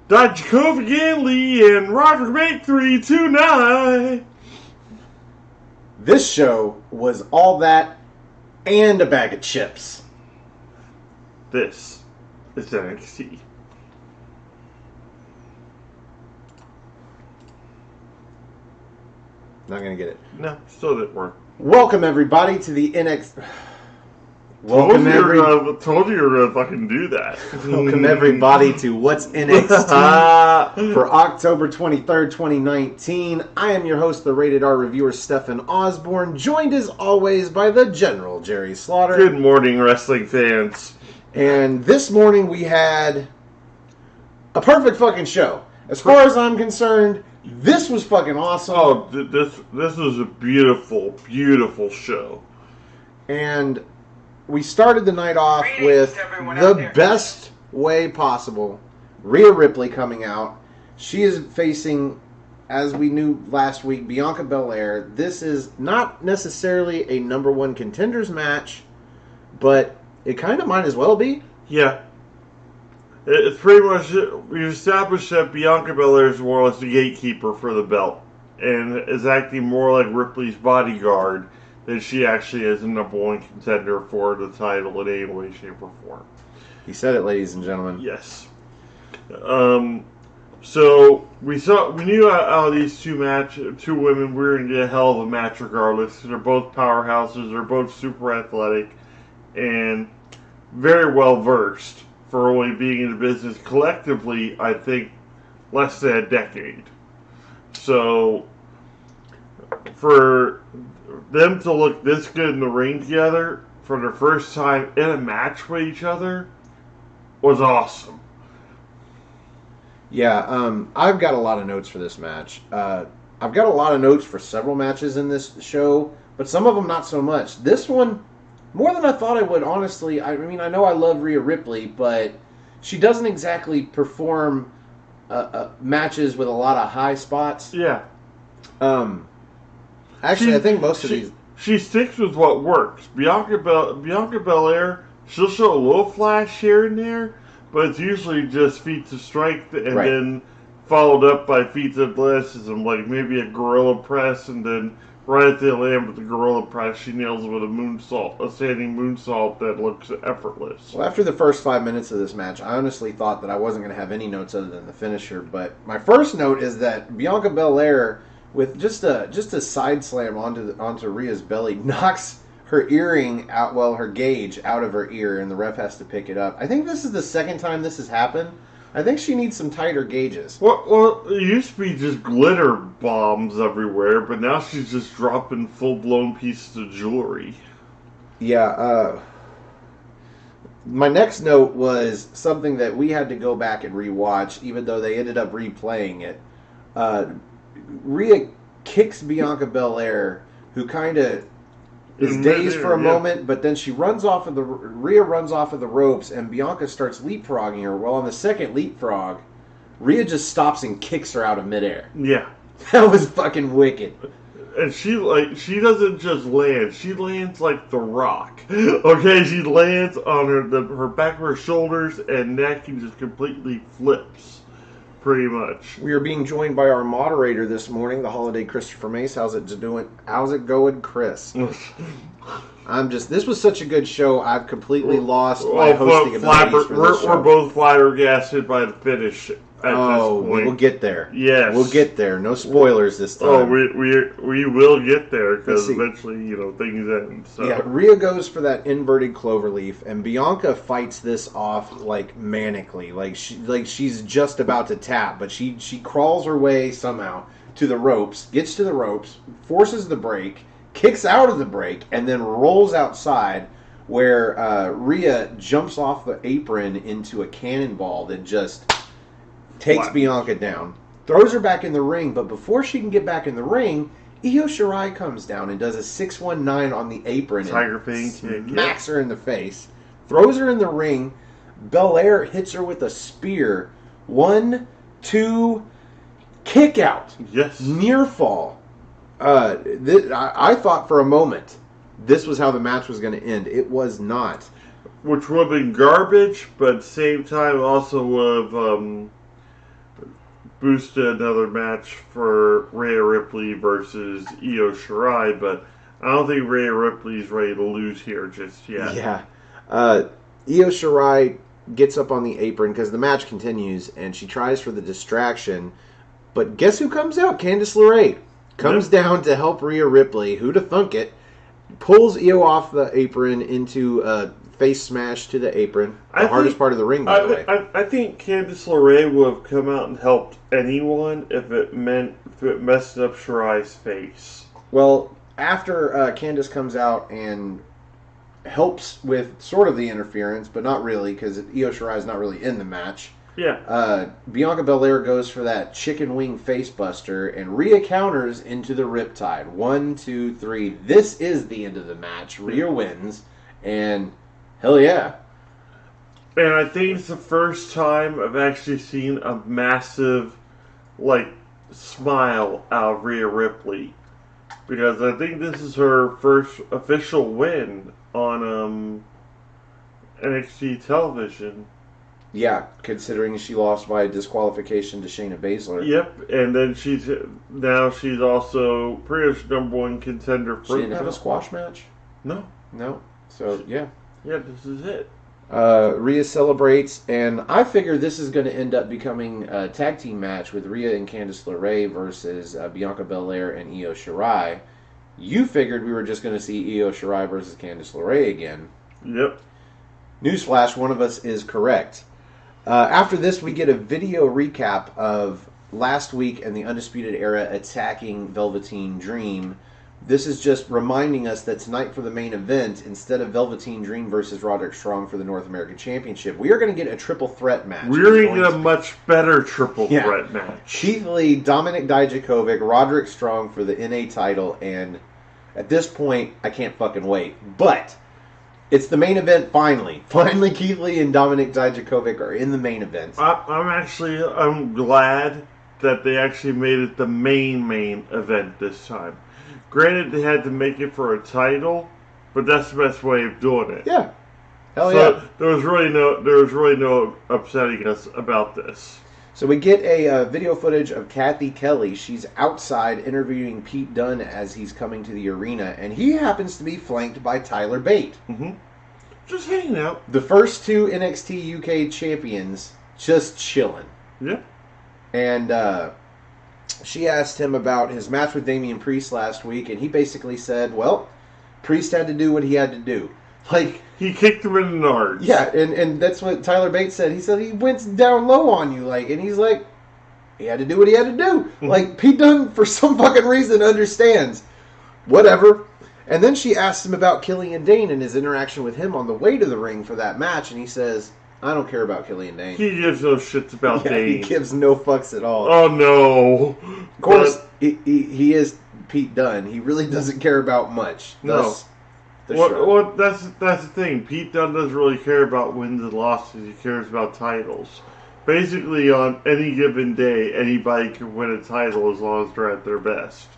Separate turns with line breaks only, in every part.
Dr. Kofi Ganley and Roderick Make 329.
This show was all that and a bag of chips.
This is NXT.
Not gonna get it.
No, still didn't work.
Welcome everybody to the NXT.
Told you you were gonna fucking do that.
Welcome everybody to What's NXT for October 23rd, 2019. I am your host, the Rated R reviewer, Stefan Osborne, joined as always by the General, Jerry Slaughter.
Good morning, wrestling fans.
And this morning we had a perfect fucking show. As far as I'm concerned, this was fucking awesome.
Oh, this was a beautiful, beautiful show.
And we started the night off with the best way possible. Rhea Ripley coming out. She is facing, as we knew last week, Bianca Belair. This is not necessarily a number one contenders match, but it kind of might as well be.
Yeah. It's pretty much, we've established that Bianca Belair is more or less the gatekeeper for the belt, and is acting more like Ripley's bodyguard than she actually is a number one contender for the title in any way, shape, or form.
He said it, ladies and gentlemen.
Yes. So we knew how these two women were going to get a hell of a match regardless. They're both powerhouses. They're both super athletic and very well versed for only being in the business collectively, I think, less than a decade. So for them to look this good in the ring together for their first time in a match with each other was awesome.
Yeah, I've got a lot of notes for this match. I've got a lot of notes for several matches in this show, but some of them not so much. This one, more than I thought I would, honestly. I mean, I know I love Rhea Ripley, but she doesn't exactly perform matches with a lot of high spots.
Yeah.
Actually, I think most of these...
She sticks with what works. Bianca Belair, she'll show a little flash here and there, but it's usually just feats of strength and then followed up by feats of athleticism, like maybe a gorilla press, and then right at the end with the gorilla press, she nails it with a standing moonsault that looks effortless.
Well, after the first 5 minutes of this match, I honestly thought that I wasn't going to have any notes other than the finisher, but my first note is that Bianca Belair, with just a side slam onto Rhea's belly, knocks her earring out, her gauge out of her ear, and the ref has to pick it up. I think this is the second time this has happened. I think she needs some tighter gauges.
Well, it used to be just glitter bombs everywhere, but now she's just dropping full-blown pieces of jewelry.
Yeah, my next note was something that we had to go back and rewatch, even though they ended up replaying it. Rhea kicks Bianca Belair, who kind of is dazed for a moment, but then Rhea runs off of the ropes, and Bianca starts leapfrogging her. Well, on the second leapfrog, Rhea just stops and kicks her out of midair.
Yeah.
That was fucking wicked.
And she doesn't just land, she lands like The Rock. Okay, she lands on her back of her shoulders and neck and just completely flips. Pretty much.
We are being joined by our moderator this morning, the Holiday Christopher Mace. How's it going, Chris? This was such a good show, I've completely lost my hosting abilities for this show.
We're both flabbergasted by the finish at this point.
We'll get there.
Yes.
We'll get there. No spoilers this time.
Oh, we will get there, because eventually, things end. So.
Yeah, Rhea goes for that inverted cloverleaf, and Bianca fights this off, manically. She's just about to tap, but she crawls her way somehow to the ropes, gets to the ropes, forces the break, kicks out of the break, and then rolls outside, where Rhea jumps off the apron into a cannonball that just takes Bianca down, throws her back in the ring, but before she can get back in the ring, Io Shirai comes down and does a 619 on the apron and smacks her in the face, throws her in the ring. Belair hits her with a spear. 1, 2, kick out.
Yes.
Near fall. I thought for a moment this was how the match was going to end. It was not.
Which would have been garbage, but at the same time also would have boosted another match for Rhea Ripley versus Io Shirai, but I don't think Rhea Ripley's ready to lose here just yet.
Yeah. Io Shirai gets up on the apron because the match continues, and she tries for the distraction. But guess who comes out? Candice LeRae comes down to help Rhea Ripley. Who'd have thunk it? Pulls Io off the apron into a face smash to the apron. The hardest part of the ring, by the way.
I think Candice LeRae would have come out and helped anyone if it messed up Shirai's face.
Well, after Candice comes out and helps with sort of the interference, but not really, because Io Shirai is not really in the match.
Yeah.
Bianca Belair goes for that chicken wing face buster, and Rhea counters into the Riptide. 1, 2, 3. This is the end of the match. Rhea wins, and hell yeah.
And I think it's the first time I've actually seen a massive, smile out of Rhea Ripley. Because I think this is her first official win on NXT television.
Yeah, considering she lost by disqualification to Shayna Baszler.
Yep, and then she's also pretty much #1 contender for.
She didn't have a squash match?
No.
So, yeah.
Yeah, this is it.
Rhea celebrates, and I figure this is going to end up becoming a tag team match with Rhea and Candice LeRae versus Bianca Belair and Io Shirai. You figured we were just going to see Io Shirai versus Candice LeRae again.
Yep.
Newsflash, one of us is correct. After this, we get a video recap of last week and the Undisputed Era attacking Velveteen Dream. This is just reminding us that tonight for the main event, instead of Velveteen Dream versus Roderick Strong for the North American Championship, we are going to get a triple threat match.
We're going to get a much better triple threat match.
Keith Lee, Dominic Dijakovic, Roderick Strong for the NA title, and at this point, I can't fucking wait. But it's the main event finally. Finally, Keith Lee and Dominic Dijakovic are in the main event.
I'm glad that they actually made it the main event this time. Granted, they had to make it for a title, but that's the best way of doing it.
Yeah. Hell
so
yeah.
There was really no upsetting us about this.
So we get a video footage of Kathy Kelly. She's outside interviewing Pete Dunne as he's coming to the arena, and he happens to be flanked by Tyler Bate.
Mm-hmm. Just hanging out.
The first two NXT UK champions just chilling.
Yeah.
And she asked him about his match with Damian Priest last week, and he basically said, well, Priest had to do what he had to do.
He kicked him in the nards.
Yeah, and that's what Tyler Bates said. He said he went down low on you, and he's like, he had to do what he had to do. Pete Dunne, for some fucking reason, understands. Whatever. And then she asked him about Killian Dane and his interaction with him on the way to the ring for that match, and he says, I don't care about Killian Dane.
He gives no shits about Dane.
He gives no fucks at all.
Oh, no.
Of course, he is Pete Dunne. He really doesn't care about much.
No. Well, that's the thing. Pete Dunne doesn't really care about wins and losses. He cares about titles. Basically, on any given day, anybody can win a title as long as they're at their best.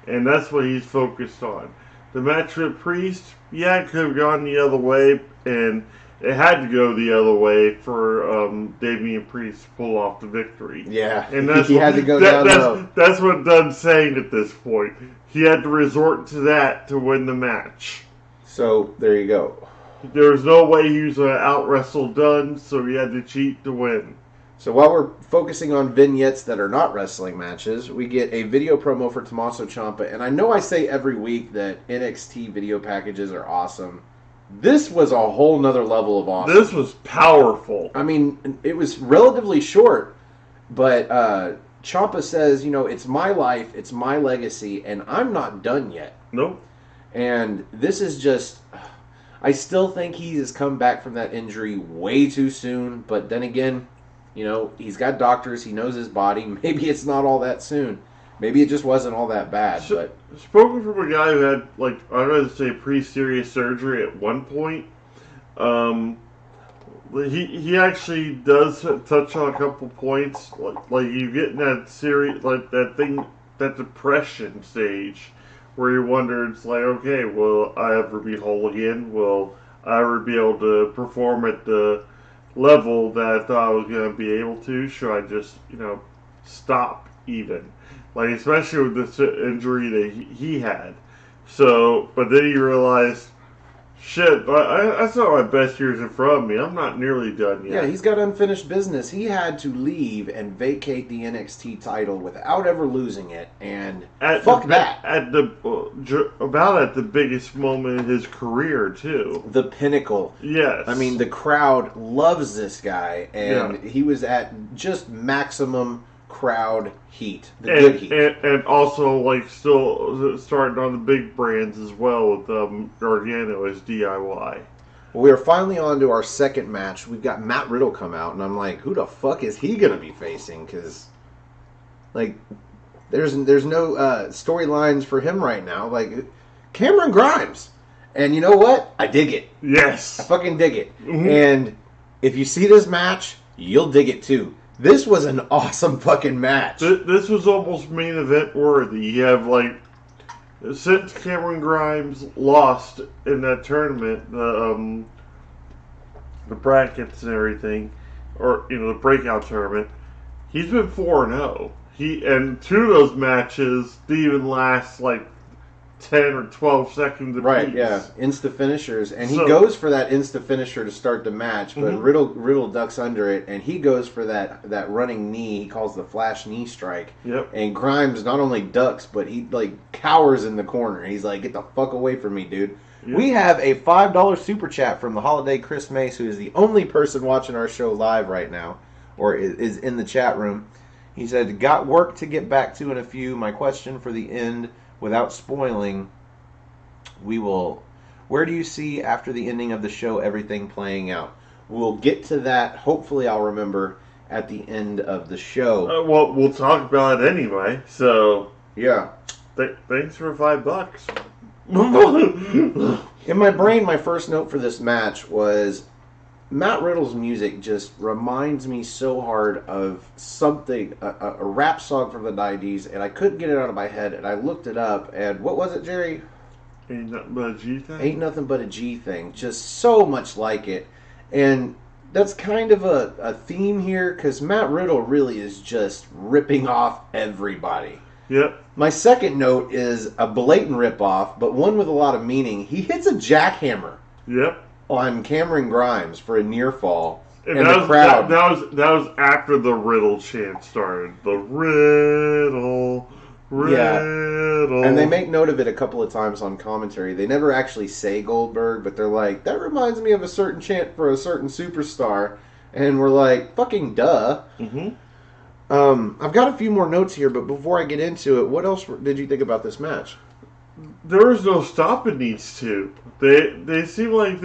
And that's what he's focused on. The match with Priest, it could have gone the other way, and it had to go the other way for Damian Priest to pull off the victory.
Yeah,
and that's
he had to go down low.
That's what Dunne's saying at this point. He had to resort to that to win the match.
So, there you go.
There was no way he was going to out-wrestle Dunne, so he had to cheat to win.
So while we're focusing on vignettes that are not wrestling matches, we get a video promo for Tommaso Ciampa. And I know I say every week that NXT video packages are awesome. This was a whole nother level of awesome.
This was powerful.
I mean, it was relatively short, but Ciampa says, it's my life, it's my legacy, and I'm not done yet.
Nope.
And this is just... I still think he has come back from that injury way too soon, but then again, he's got doctors, he knows his body. Maybe it's not all that soon. Maybe it just wasn't all that bad. But
spoken from a guy who had, I'm going to say, pretty serious surgery at one point. He actually does touch on a couple points, like you get in that series, that depression stage, where you wonder, it's like, okay, will I ever be whole again? Will I ever be able to perform at the level that I thought I was going to be able to? Should I just, stop even. Like, especially with this injury that he had. So, but then he realized, shit, I saw my best years in front of me. I'm not nearly done yet.
Yeah, he's got unfinished business. He had to leave and vacate the NXT title without ever losing it, and fuck that.
About at the biggest moment in his career, too.
The pinnacle.
Yes.
I mean, the crowd loves this guy, and he was at just maximum crowd heat. The good heat.
And also, like, still starting on the big brands as well with Gargano as DIY.
Well, we are finally on to our second match. We've got Matt Riddle come out, and I'm like, who the fuck is he going to be facing? Because, like, there's no storylines for him right now. Like, Cameron Grimes. And you know what? I dig it.
Yes.
I fucking dig it. Mm-hmm. And if you see this match, you'll dig it too. This was an awesome fucking match.
This was almost main event worthy. You have, like, since Cameron Grimes lost in that tournament, the brackets and everything, or, you know, the breakout tournament, he's been 4-0. And two of those matches didn't even last, like, 10 or 12 seconds apiece.
Right, yeah. Insta finishers. And he goes for that insta finisher to start the match, but Riddle ducks under it, and he goes for that running knee he calls the flash knee strike.
Yep.
And Grimes not only ducks, but he, like, cowers in the corner. He's like, get the fuck away from me, dude. Yep. We have a $5 super chat from the holiday Chris Mace, who is the only person watching our show live right now, or is in the chat room. He said, got work to get back to in a few. My question for the end, without spoiling, where do you see after the ending of the show everything playing out? We'll get to that. Hopefully I'll remember at the end of the show.
Well, we'll talk about it anyway. So
yeah,
thanks for $5.
In my brain, my first note for this match was Matt Riddle's music just reminds me so hard of something, a rap song from the 90s, and I couldn't get it out of my head, and I looked it up, and what was it, Jerry?
Ain't Nothing But a G Thing?
Ain't Nothing But a G Thing. Just so much like it. And that's kind of a theme here, because Matt Riddle really is just ripping off everybody.
Yep.
My second note is a blatant ripoff, but one with a lot of meaning. He hits a jackhammer.
Yep.
On Cameron Grimes for a near fall,
and the crowd. That was after the Riddle chant started. The Riddle.
Yeah. And they make note of it a couple of times on commentary. They never actually say Goldberg, but they're like, that reminds me of a certain chant for a certain superstar, and we're like, fucking duh.
Mm-hmm.
I've got a few more notes here, but before I get into it, what else did you think about this match?
There was no stopping these two. They seemed like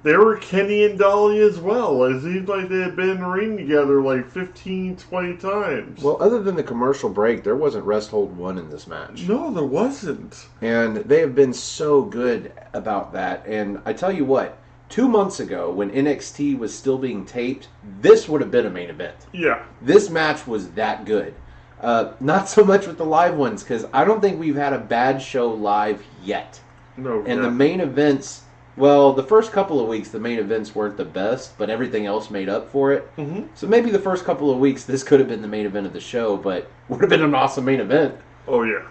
they were Kenny and Dolly as well. It seemed like they had been in the ring together like 15, 20 times.
Well, other than the commercial break, there wasn't rest hold one in this match.
No, there wasn't.
And they have been so good about that. And I tell you what, 2 months ago, when NXT was still being taped, this would have been a main event.
Yeah.
This match was that good. Not so much with the live ones, because I don't think we've had a bad show live yet.
No.
And the main events, well, the first couple of weeks, the main events weren't the best, but everything else made up for it.
Mm-hmm.
So maybe the first couple of weeks, this could have been the main event of the show, but would have been an awesome main event.
Oh, yeah.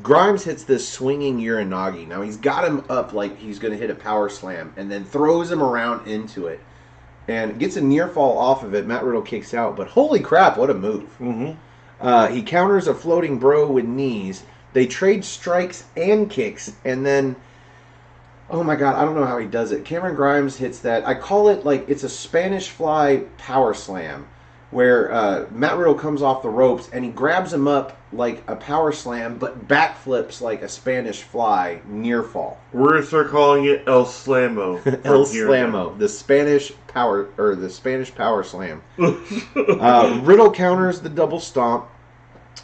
Grimes hits this swinging Uranagi. Now, he's got him up like he's going to hit a power slam, and then throws him around into it. And gets a near fall off of it. Matt Riddle kicks out, but holy crap, what a move.
Mm-hmm.
He counters a floating bro with knees. They trade strikes and kicks, and then, oh my god, I don't know how he does it. Cameron Grimes hits that. I call it like it's a Spanish fly power slam, where Matt Riddle comes off the ropes, and he grabs him up like a power slam, but backflips like a Spanish fly near fall.
We're going to start calling it El Slamo.
El Slamo, the Spanish power slam. Riddle counters the double stomp.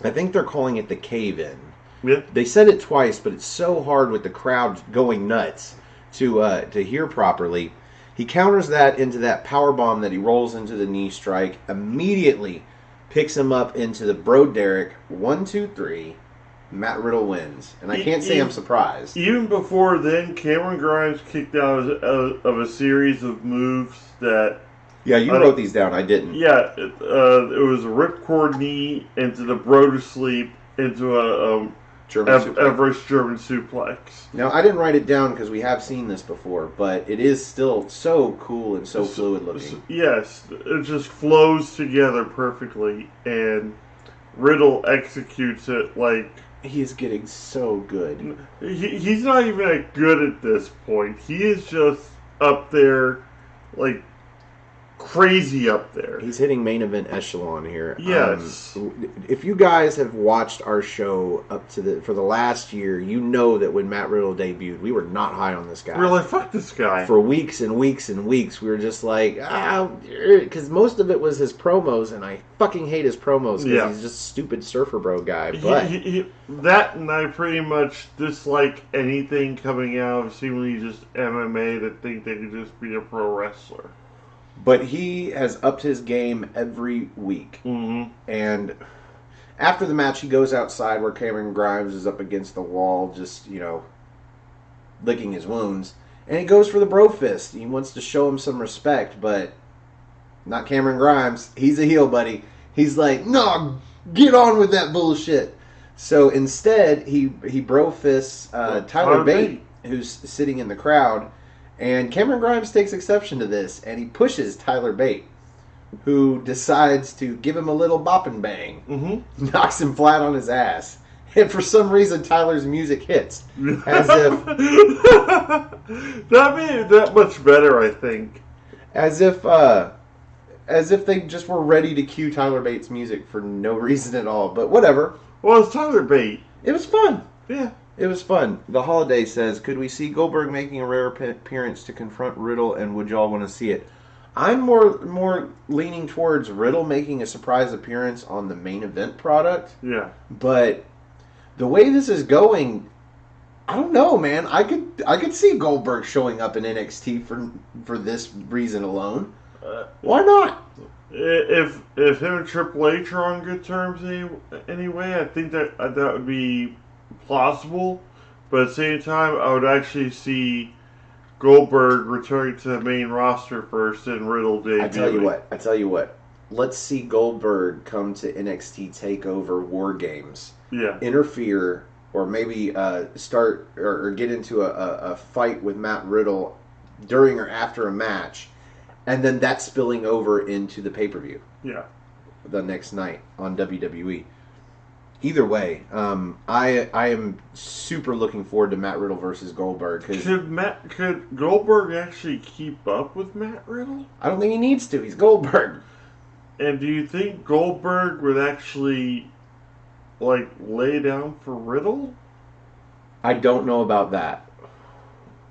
I think they're calling it the cave-in.
Yeah.
They said it twice, but it's so hard with the crowd going nuts to hear properly. He counters that into that power bomb that he rolls into the knee strike. Immediately picks him up into the Bro Derek. 1, 2, 3. Matt Riddle wins, and I can't say I'm surprised.
Even before then, Cameron Grimes kicked out of a series of moves that
Yeah, you wrote these down. I didn't.
Yeah, it was a ripcord knee into the bro to sleep into a Everest German suplex.
Now, I didn't write it down because we have seen this before, but it is still so cool and so fluid looking.
Yes, it just flows together perfectly, and Riddle executes it like...
He is getting so good.
He's not even that good at this point. He is just up there, like, crazy up there.
He's hitting main event echelon here.
Yes.
If you guys have watched our show for the last year, you know that when Matt Riddle debuted, we were not high on this guy.
We were like, fuck this guy.
For weeks and weeks and weeks, we were just like, because most of it was his promos, and I fucking hate his promos because he's just a stupid surfer bro guy. But
that, and I pretty much dislike anything coming out of seemingly just MMA that think they could just be a pro wrestler.
But he has upped his game every week.
Mm-hmm.
And after the match, he goes outside where Cameron Grimes is up against the wall, just, licking his wounds. And he goes for the bro fist. He wants to show him some respect, but not Cameron Grimes. He's a heel, buddy. He's like, no, get on with that bullshit. So instead, he bro fists Tyler Bate, who's sitting in the crowd. And Cameron Grimes takes exception to this, and he pushes Tyler Bate, who decides to give him a little bop and bang.
Mm-hmm.
Knocks him flat on his ass. And for some reason, Tyler's music hits. As if...
That made it that much better, I think.
As if they just were ready to cue Tyler Bate's music for no reason at all. But whatever.
Well, it's Tyler Bate.
It was fun.
Yeah.
It was fun. The Holiday says, could we see Goldberg making a rare appearance to confront Riddle, and would y'all want to see it? I'm more leaning towards Riddle making a surprise appearance on the main event product.
Yeah.
But the way this is going, I don't know, man. I could see Goldberg showing up in NXT for this reason alone. Why not?
If him and Triple H are on good terms anyway, I think that would be plausible, but at the same time, I would actually see Goldberg returning to the main roster first and Riddle debuting.
I tell you what. Let's see Goldberg come to NXT TakeOver War Games.
Yeah.
Interfere, or maybe start or get into a fight with Matt Riddle during or after a match, and then that spilling over into the pay-per-view.
Yeah.
The next night on WWE. Either way, I am super looking forward to Matt Riddle versus Goldberg.
Could Goldberg actually keep up with Matt Riddle?
I don't think he needs to. He's Goldberg.
And do you think Goldberg would actually, lay down for Riddle?
I don't know about that.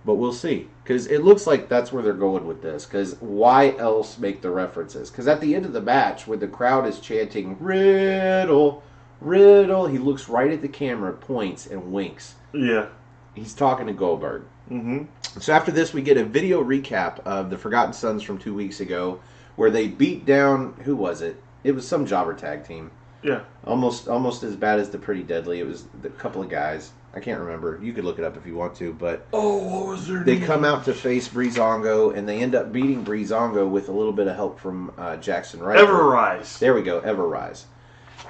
But we'll see. Because it looks like that's where they're going with this. Because why else make the references? Because at the end of the match, when the crowd is chanting, Riddle... Riddle, he looks right at the camera, points, and winks.
Yeah.
He's talking to Goldberg.
Mm-hmm.
So after this, we get a video recap of the Forgotten Sons from 2 weeks ago, where they beat down, who was it? It was some jobber tag team.
Yeah.
Almost as bad as the Pretty Deadly. It was a couple of guys. I can't remember. You could look it up if you want to, but...
Oh, what was their name?
They come out to face Breezango, and they end up beating Breezango with a little bit of help from Jackson Wright.
Everrise.
There we go, Everrise.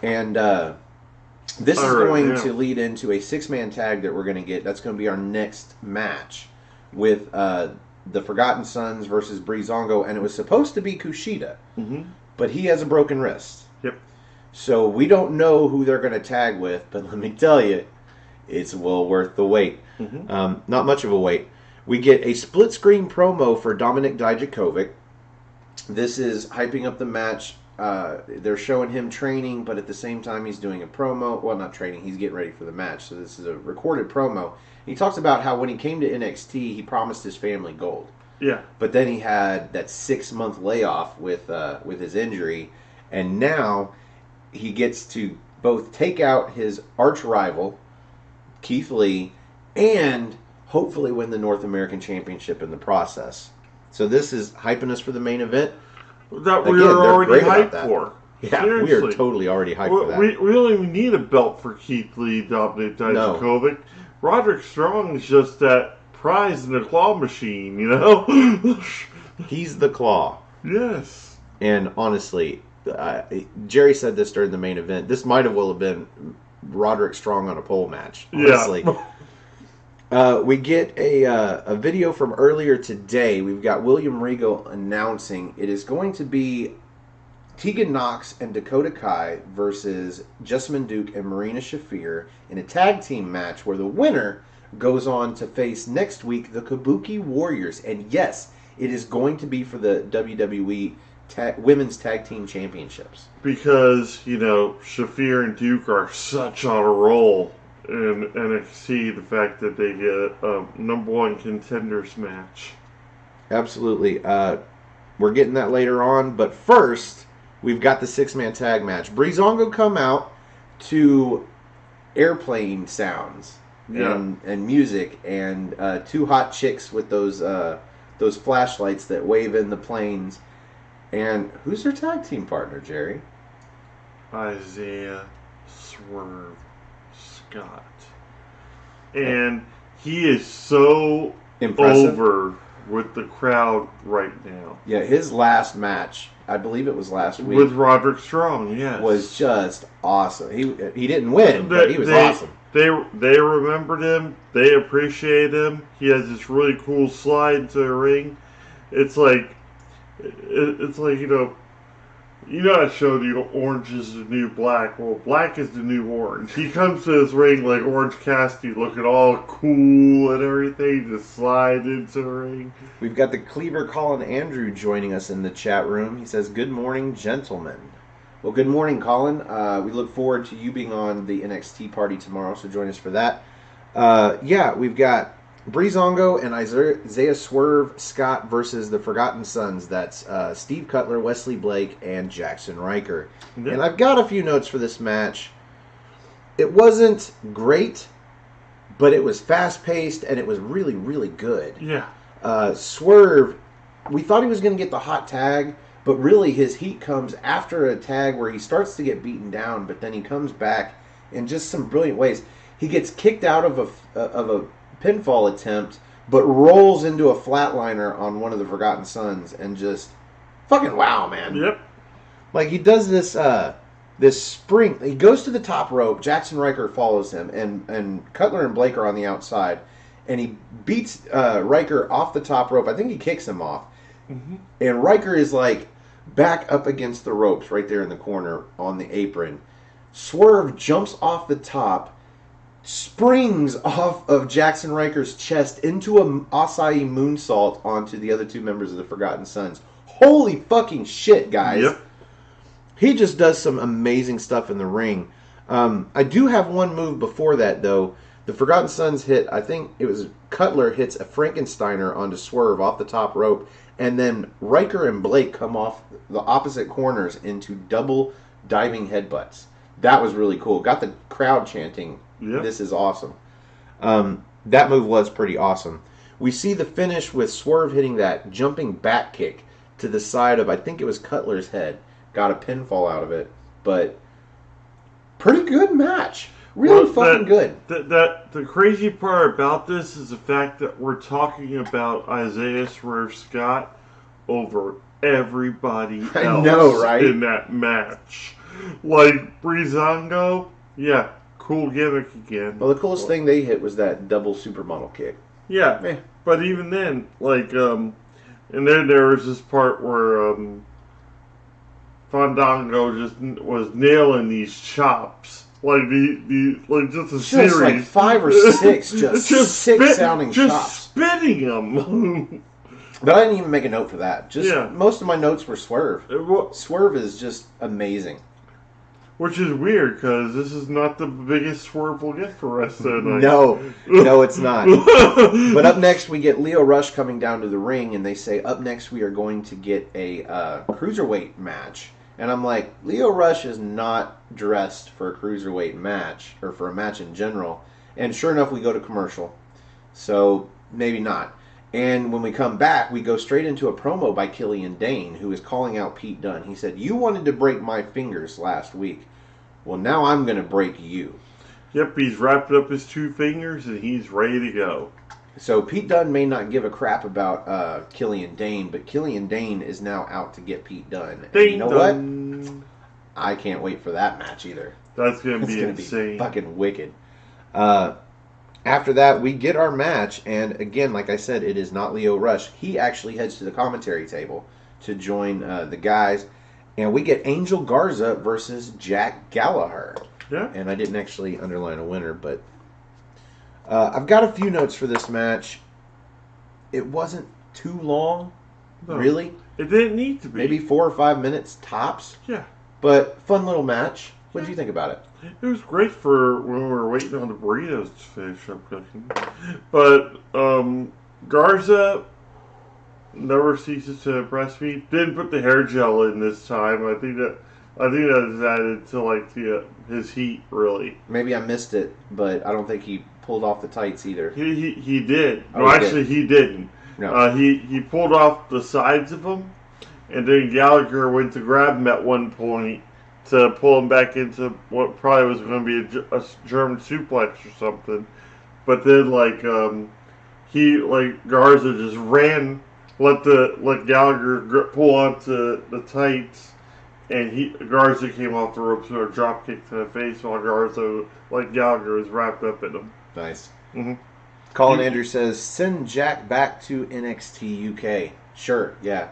And this is going to lead into a 6-man tag that we're going to get. That's going to be our next match with the Forgotten Sons versus Breezango. And it was supposed to be Kushida.
Mm-hmm.
But he has a broken wrist.
Yep.
So we don't know who they're going to tag with. But let me tell you, it's well worth the wait.
Mm-hmm.
Not much of a wait. We get a split-screen promo for Dominik Dijakovic. This is hyping up the match. They're showing him training, but at the same time he's doing a promo. Well, not training, he's getting ready for the match. So this is a recorded promo. He talks about how when he came to NXT, he promised his family gold.
Yeah.
But then he had that 6-month layoff with his injury, and now he gets to both take out his arch rival, Keith Lee, and hopefully win the North American Championship in the process. So this is hyping us for the main event.
That we are already hyped for.
Yeah,
seriously.
We are totally already hyped for that.
We don't even need a belt for Keith Lee, Dominik Dijakovic. No. Roderick Strong is just that prize in the claw machine, you know?
He's the claw.
Yes.
And honestly, Jerry said this during the main event. This might have well have been Roderick Strong on a pole match. Honestly. We get a video from earlier today. We've got William Regal announcing it is going to be Tegan Nox and Dakota Kai versus Jessamine Duke and Marina Shafir in a tag team match where the winner goes on to face next week the Kabuki Warriors. And yes, it is going to be for the WWE Women's Tag Team Championships.
Because, Shafir and Duke are such on a roll in NXT, the fact that they get a number one contenders match.
Absolutely. We're getting that later on, but first, we've got the six-man tag match. Breezango come out to airplane sounds and music, and two hot chicks with those flashlights that wave in the planes. And who's their tag team partner, Jerry?
Isaiah Swerve Scott. And he is so
impressive.
Over with the crowd right now.
Yeah, his last match, I believe it was last week,
with Roderick Strong, yes,
was just awesome. He didn't win, but he was awesome.
They remembered him. They appreciate him. He has this really cool slide into the ring. It's like I showed you orange is the new black. Well, black is the new orange. He comes to his ring like Orange Cassidy, looking all cool and everything, just slide into the ring.
We've got the Cleaver Colin Andrew joining us in the chat room. He says, "Good morning, gentlemen." Well, good morning, Colin. We look forward to you being on the NXT party tomorrow, so join us for that. We've got Breezango and Isaiah Swerve Scott versus the Forgotten Sons. That's Steve Cutler, Wesley Blake, and Jackson Riker. Yeah. And I've got a few notes for this match. It wasn't great, but it was fast-paced, and it was really, really good.
Yeah.
Swerve, we thought he was going to get the hot tag, but really his heat comes after a tag where he starts to get beaten down, but then he comes back in just some brilliant ways. He gets kicked out of a pinfall attempt, but rolls into a flatliner on one of the Forgotten Sons, and just fucking wow, man.
Yep.
Like, he does this spring. He goes to the top rope. Jackson Riker follows him, and Cutler and Blake are on the outside, and he beats Riker off the top rope. I think he kicks him off. Mm-hmm. And Riker is like back up against the ropes right there in the corner on the apron. Swerve jumps off the top, springs off of Jackson Riker's chest into an Asai moonsault onto the other two members of the Forgotten Sons. Holy fucking shit, guys. Yep. He just does some amazing stuff in the ring. I do have one move before that, though. The Forgotten Sons hit, I think it was Cutler hits a Frankensteiner onto Swerve off the top rope, and then Riker and Blake come off the opposite corners into double diving headbutts. That was really cool. Got the crowd chanting, yep. This is awesome. That move was pretty awesome. We see the finish with Swerve hitting that jumping back kick to the side of, I think it was Cutler's head. Got a pinfall out of it. But pretty good match. Really good.
The crazy part about this is the fact that we're talking about Isaiah Swerve Scott over everybody else in that match. Like, Breezango, yeah, cool gimmick again.
Well, the coolest thing they hit was that double supermodel kick.
Yeah, but even then, like, and then there was this part where Fandango just was nailing these chops. Like just a series.
Just like 5 or 6 just sick sounding chops.
Just spitting them.
But I didn't even make a note for that. Most of my notes were Swerve. Swerve is just amazing.
Which is weird, because this is not the biggest Swerve we'll get for the rest of the night.
No, it's not. But up next, we get Lio Rush coming down to the ring, and they say, up next, we are going to get a cruiserweight match. And I'm like, Lio Rush is not dressed for a cruiserweight match, or for a match in general. And sure enough, we go to commercial. So, maybe not. And when we come back, we go straight into a promo by Killian Dane, who is calling out Pete Dunne. He said, "You wanted to break my fingers last week. Well, now I'm going to break you."
Yep, he's wrapped up his 2 fingers, and he's ready to go.
So Pete Dunne may not give a crap about Killian Dane, but Killian Dane is now out to get Pete Dunne. And you know what? I can't wait for that match either.
That's going to be insane.
Be fucking wicked. After that, we get our match, and again, like I said, it is not Lio Rush. He actually heads to the commentary table to join the guys, and we get Angel Garza versus Jack Gallagher.
Yeah.
And I didn't actually underline a winner, but I've got a few notes for this match. It wasn't too long, really.
It didn't need to be.
Maybe 4 or 5 minutes tops.
Yeah.
But fun little match. What did you think about it?
It was great for when we were waiting on the burritos to finish up cooking. But Garza never ceases to impress me. Didn't put the hair gel in this time. I think that is added to like his heat, really.
Maybe I missed it, but I don't think he pulled off the tights either.
He did.
Oh,
no, actually, he didn't.
No.
He pulled off the sides of them, and then Gallagher went to grab him at one point to pull him back into what probably was going to be a German suplex or something. But then, Garza just ran, let Gallagher pull onto the tights, and Garza came off the ropes with a drop kick to the face while Gallagher was wrapped up in him.
Nice.
Mm-hmm.
Colin Andrews says, send Jack back to NXT UK. Sure, yeah.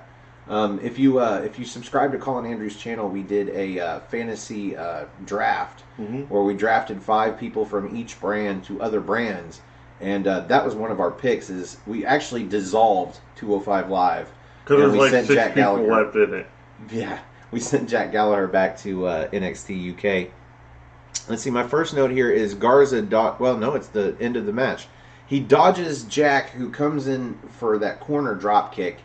If you subscribe to Colin Andrews' channel, we did a fantasy draft where we drafted 5 people from each brand to other brands, and that was one of our picks. Is we actually dissolved 205 Live
because there's like 6 people Gallagher left in it.
Yeah, we sent Jack Gallagher back to NXT UK. Let's see. My first note here is Garza. Well, no, it's the end of the match. He dodges Jack, who comes in for that corner drop kick.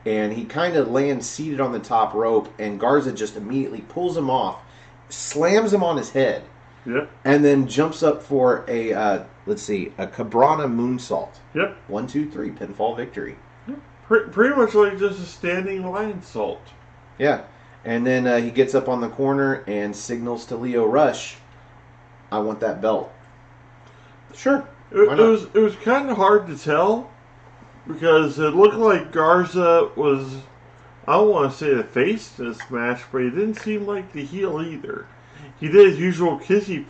And he kind of lands seated on the top rope, and Garza just immediately pulls him off, slams him on his head, and then jumps up for a Cabrana moonsault.
Yep.
1, 2, 3, pinfall victory.
Yep. Pretty much like just a standing lion salt.
Yeah, and then he gets up on the corner and signals to Lio Rush, "I want that belt." Sure.
It was kind of hard to tell. Because it looked like Garza was, I don't want to say the face in this match, but he didn't seem like the heel either. He did his usual kissy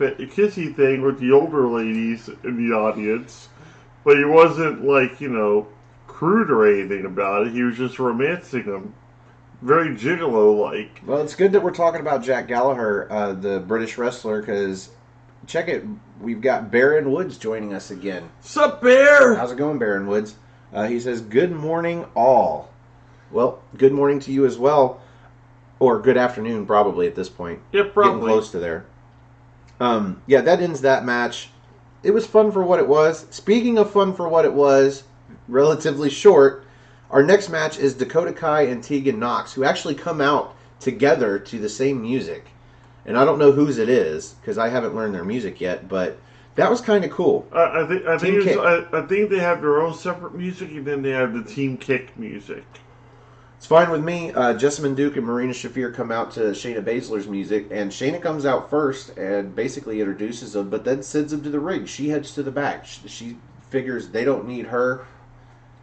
thing with the older ladies in the audience, but he wasn't crude or anything about it. He was just romancing them. Very gigolo-like.
Well, it's good that we're talking about Jack Gallagher, the British wrestler, because check it, we've got Baron Woods joining us again.
Sup, Bear?
How's it going, Baron Woods? He says, good morning, all. Well, good morning to you as well. Or good afternoon, probably, at this point.
Yeah, probably.
Getting close to there. Yeah, that ends that match. It was fun for what it was. Speaking of fun for what it was, relatively short, our next match is Dakota Kai and Tegan Nox, who actually come out together to the same music. And I don't know whose it is, because I haven't learned their music yet, but that was kind of cool.
I think they have their own separate music, and then they have the Team Kick music.
It's fine with me. Jessamine Duke and Marina Shafir come out to Shayna Baszler's music, and Shayna comes out first and basically introduces them, but then sends them to the ring. She heads to the back. She figures they don't need her.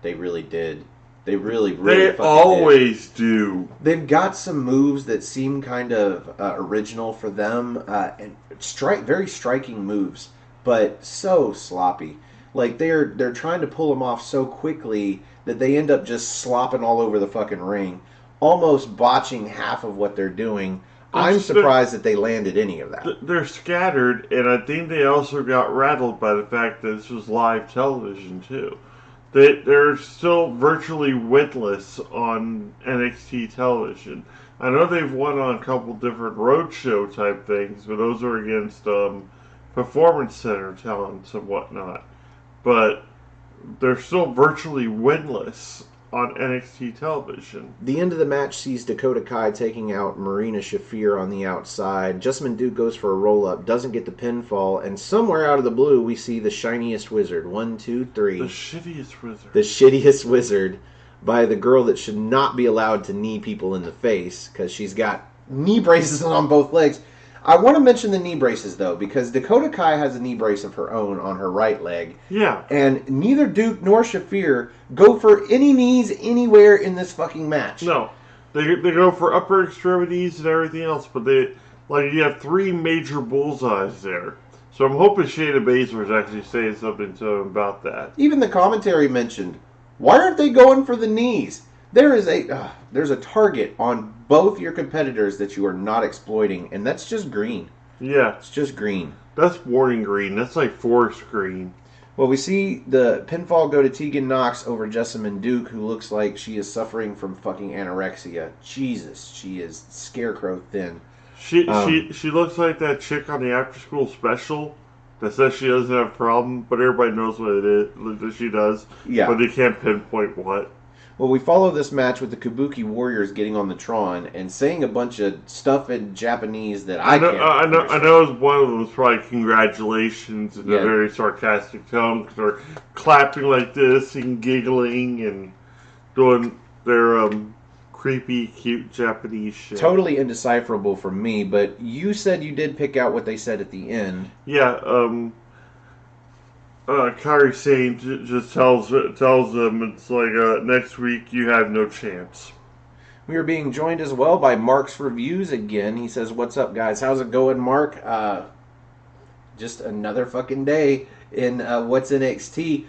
They really did. They really
They always do.
They've got some moves that seem kind of original for them, and very striking moves. But so sloppy. Like they're trying to pull them off so quickly that they end up just slopping all over the fucking ring, almost botching half of what they're doing. I'm surprised that they landed any of that.
They're scattered, and I think they also got rattled by the fact that this was live television too. They're still virtually winless on NXT television. I know they've won on a couple different roadshow type things, but those are against Performance Center talents and whatnot, but they're still virtually winless on NXT television.
The end of the match sees Dakota Kai taking out Marina Shafir on the outside. Jessamine Duke goes for a roll-up, doesn't get the pinfall, and somewhere out of the blue we see the shiniest wizard. 1, 2, 3.
The shittiest wizard.
The shittiest wizard by the girl that should not be allowed to knee people in the face because she's got knee braces on both legs. I want to mention the knee braces, though, because Dakota Kai has a knee brace of her own on her right leg.
Yeah.
And neither Duke nor Shafir go for any knees anywhere in this fucking match.
No. They go for upper extremities and everything else, but you have 3 major bullseyes there. So I'm hoping Shayna Baszler is actually saying something to him about that.
Even the commentary mentioned, why aren't they going for the knees? There's a target on both your competitors that you are not exploiting, and that's just green.
Yeah.
It's just green.
That's warning green. That's like forest green.
Well, we see the pinfall go to Tegan Nox over Jessamine Duke, who looks like she is suffering from fucking anorexia. Jesus, she is scarecrow thin.
She looks like that chick on the after school special that says she doesn't have a problem, but everybody knows what it is that she does.
Yeah.
But they can't pinpoint what.
Well, we follow this match with the Kabuki Warriors getting on the Tron and saying a bunch of stuff in Japanese that I can't understand.
I know one of them was probably congratulations in a very sarcastic tone, because they're clapping like this and giggling and doing their creepy, cute Japanese shit.
Totally indecipherable for me, but you said you did pick out what they said at the end.
Yeah, Kairi Sane just tells them, it's like, next week you have no chance.
We are being joined as well by Mark's Reviews again. He says, what's up, guys? How's it going, Mark? Just another fucking day in What's NXT.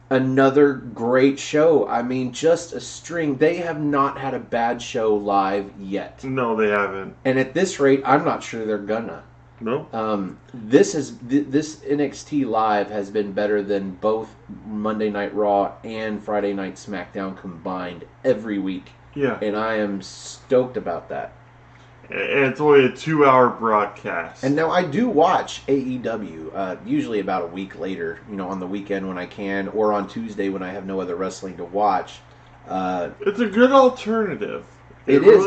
Another great show. I mean, just a string. They have not had a bad show live yet.
No, they haven't.
And at this rate, I'm not sure they're gonna.
No.
This NXT Live has been better than both Monday Night Raw and Friday Night SmackDown combined every week.
Yeah.
And I am stoked about that.
And it's only a 2-hour broadcast.
And now I do watch AEW, usually about a week later, on the weekend when I can, or on Tuesday when I have no other wrestling to watch.
It's a good alternative.
It is,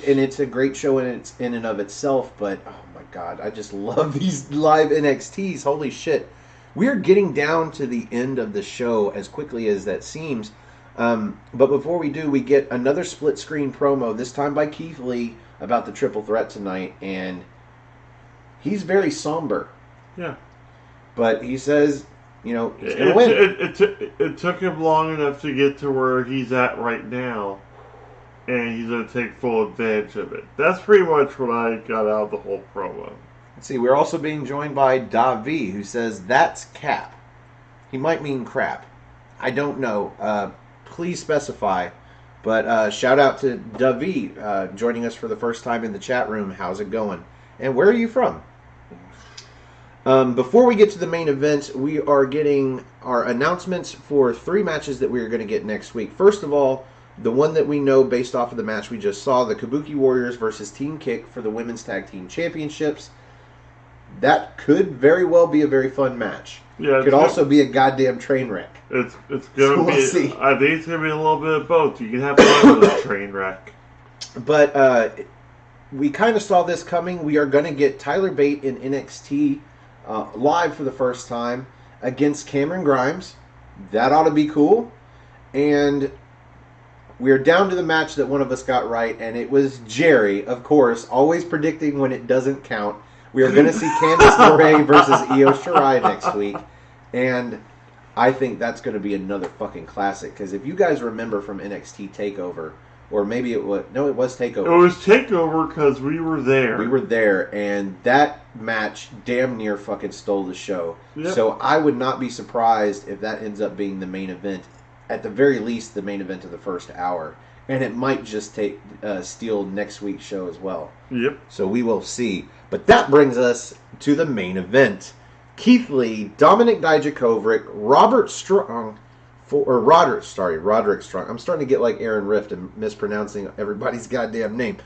and it's a great show in and of itself. But oh my god, I just love these live NXTs. Holy shit, we are getting down to the end of the show as quickly as that seems. But before we do, we get another split screen promo. This time by Keith Lee about the triple threat tonight, and he's very somber.
Yeah,
but he says, he's gonna win.
It took him long enough to get to where he's at right now. And he's going to take full advantage of it. That's pretty much what I got out of the whole promo.
Let's see, we're also being joined by Davi, who says, that's cap. He might mean crap. I don't know. Please specify. But shout out to Davi joining us for the first time in the chat room. How's it going? And where are you from? Before we get to the main event, we are getting our announcements for 3 matches that we are going to get next week. First of all, the one that we know based off of the match we just saw, the Kabuki Warriors versus Team Kick for the Women's Tag Team Championships. That could very well be a very fun match. Yeah, it could also be a goddamn train wreck.
It's going to be, see. I think it's going to be a little bit of both. You can have fun with a train wreck.
But we kind of saw this coming. We are going to get Tyler Bate in NXT live for the first time against Cameron Grimes. That ought to be cool. And we're down to the match that one of us got right, and it was Jerry, of course, always predicting when it doesn't count. We are going to see Candice LeRae versus Io Shirai next week, and I think that's going to be another fucking classic, because if you guys remember from NXT TakeOver, or maybe it was TakeOver.
It was TakeOver because we were there.
We were there, and that match damn near fucking stole the show. Yep. So I would not be surprised if that ends up being the main event. At the very least, the main event of the first hour. And it might just steal next week's show as well.
Yep.
So we will see. But that brings us to the main event. Keith Lee, Dominic Dijakovic, Roderick Strong. I'm starting to get like Aaron Rift and mispronouncing everybody's goddamn name.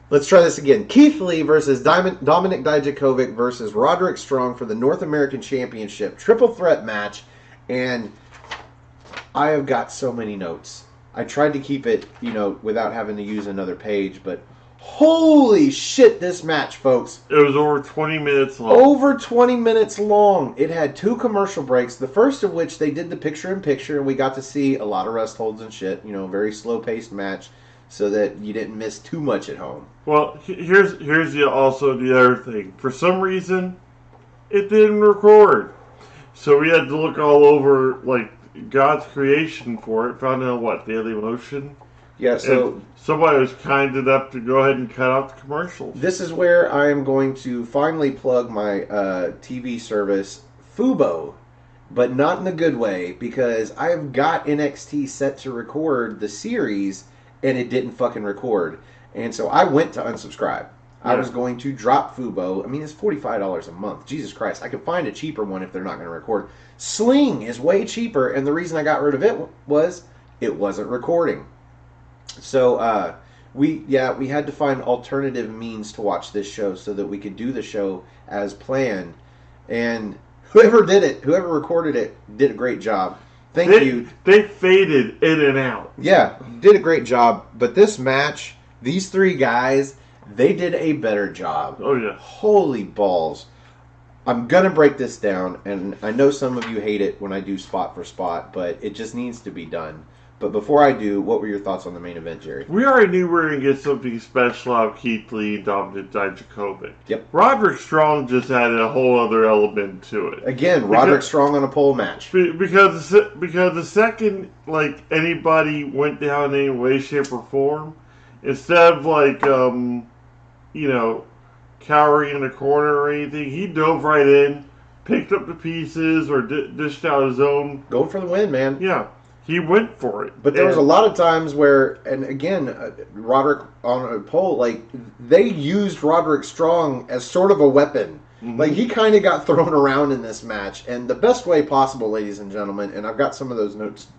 Let's try this again. Keith Lee versus Dominic Dijakovic versus Roderick Strong for the North American Championship. Triple threat match. And I have got so many notes. I tried to keep it, without having to use another page, but holy shit, this match, folks.
It was over 20 minutes long.
Over 20 minutes long. It had 2 commercial breaks, the first of which they did the picture-in-picture, and we got to see a lot of rest holds and shit. Very slow-paced match. so that you didn't miss too much at home.
Well, here's also the other thing. For some reason, it didn't record, so we had to look all over like God's creation for it. Found out what Daily Motion.
Yeah, so
and somebody was kind enough to go ahead and cut out the commercials.
This is where I am going to finally plug my TV service, Fubo, but not in a good way, because I have got NXT set to record the series, and it didn't fucking record. And so I went to unsubscribe. I was going to drop Fubo. I mean, it's $45 a month. Jesus Christ. I could find a cheaper one if they're not going to record. Sling is way cheaper, and the reason I got rid of it was it wasn't recording. So we had to find alternative means to watch this show so that we could do the show as planned. And whoever recorded it, did a great job. Thank you.
They faded in and out.
Yeah, did a great job. But this match, these three guys, they did a better job.
Oh, yeah.
Holy balls. I'm going to break this down, and I know some of you hate it when I do spot for spot, but it just needs to be done. But before I do, what were your thoughts on the main event, Jerry?
We already knew we were going to get something special out of Keith Lee and Dominic Dijakovic.
Yep.
Roderick Strong just added a whole other element to it.
Again, Roderick Strong on a pole match.
Because the second, like, anybody went down in any way, shape, or form, instead of, like, cowering in a corner or anything, he dove right in, picked up the pieces, or dished out his own.
Going for the win, man.
Yeah. He went for it.
But there was a lot of times where, and again, Roderick on a pole, like, they used Roderick Strong as sort of a weapon. Mm-hmm. Like, he kind of got thrown around in this match. And the best way possible, ladies and gentlemen, and I've got some of those notes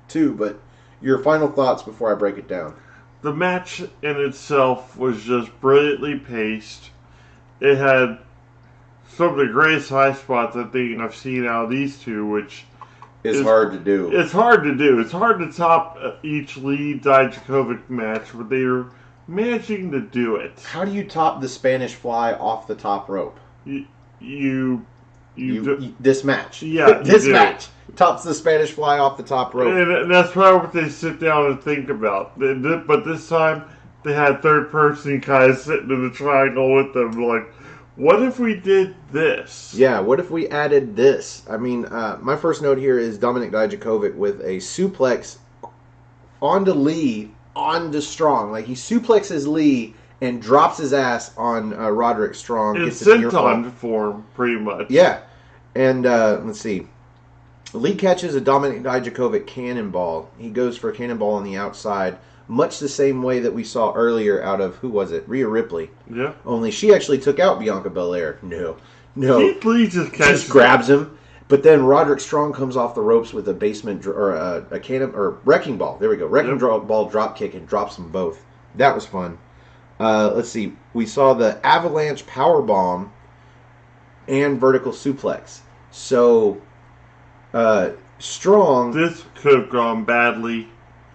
too, but your final thoughts before I break it down.
The match in itself was just brilliantly paced. It had some of the greatest high spots I think I've seen out of these two, which...
It's hard to do.
It's hard to do. It's hard to top each Lee Dijakovic match, but they're managing to do it.
How do you top the Spanish Fly off the top rope? This match.
Yeah,
this match tops the Spanish Fly off the top rope.
And that's probably what they sit down and think about. But this time, they had third person kind of sitting in the triangle with them, like, what if we did this?
Yeah, what if we added this? I mean, my first note here is Dominic Dijakovic with a suplex onto Lee, onto Strong. Like, he suplexes Lee and drops his ass on Roderick Strong.
It's senton form, pretty much.
Yeah. And, let's see. Lee catches a Dominic Dijakovic cannonball. He goes for a cannonball on the outside. Much the same way that we saw earlier out of, who was it? Rhea Ripley.
Yeah.
Only she actually took out Bianca Belair. No.
Keith Lee just
grabs him. But then Roderick Strong comes off the ropes with a basement, or a cannon, or wrecking ball. There we go. Wrecking ball drop kick and drops them both. That was fun. Let's see. We saw the avalanche power bomb and vertical suplex. So, Strong...
This could have gone badly.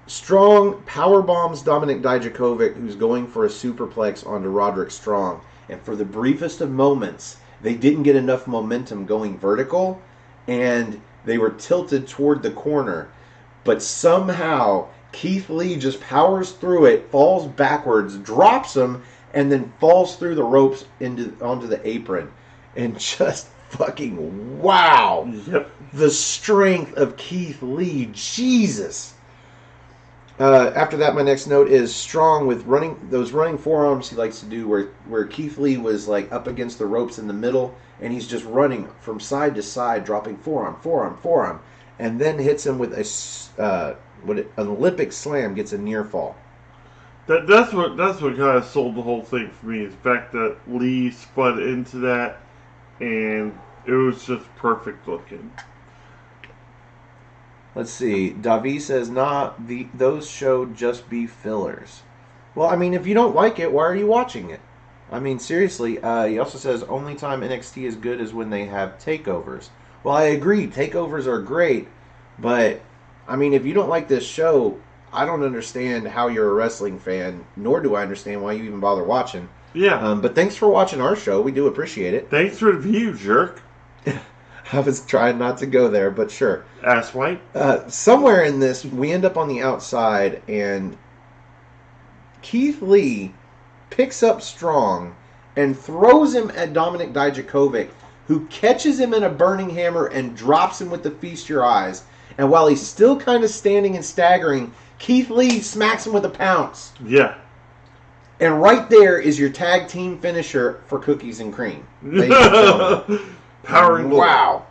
Strong power bombs Dominic Dijakovic, who's going for a superplex onto Roderick Strong. And for the briefest of moments, they didn't get enough momentum going vertical, and they were tilted toward the corner. But somehow, Keith Lee just powers through it, falls backwards, drops him, and then falls through the ropes onto the apron. And just fucking wow!
Yep.
The strength of Keith Lee. Jesus! After that, my next note is Strong with those running forearms he likes to do, where Keith Lee was like up against the ropes in the middle, and he's just running from side to side, dropping forearm, and then hits him with an Olympic slam, gets a near fall.
That's what kind of sold the whole thing for me. Is the fact that Lee spun into that, and it was just perfect looking.
Let's see. Davi says, those should just be fillers. Well, I mean, if you don't like it, why are you watching it? I mean, seriously. He also says, only time NXT is good is when they have takeovers. Well, I agree. Takeovers are great. But, I mean, if you don't like this show, I don't understand how you're a wrestling fan, nor do I understand why you even bother watching.
Yeah.
But thanks for watching our show. We do appreciate it.
Thanks for the view, jerk.
I was trying not to go there, but sure.
Asswipe.
Somewhere in this, we end up on the outside, and Keith Lee picks up Strong and throws him at Dominik Dijakovic, who catches him in a burning hammer and drops him with the Feast Your Eyes. And while he's still kind of standing and staggering, Keith Lee smacks him with a pounce.
Yeah.
And right there is your tag team finisher for Cookies and Cream.
Powering
wow.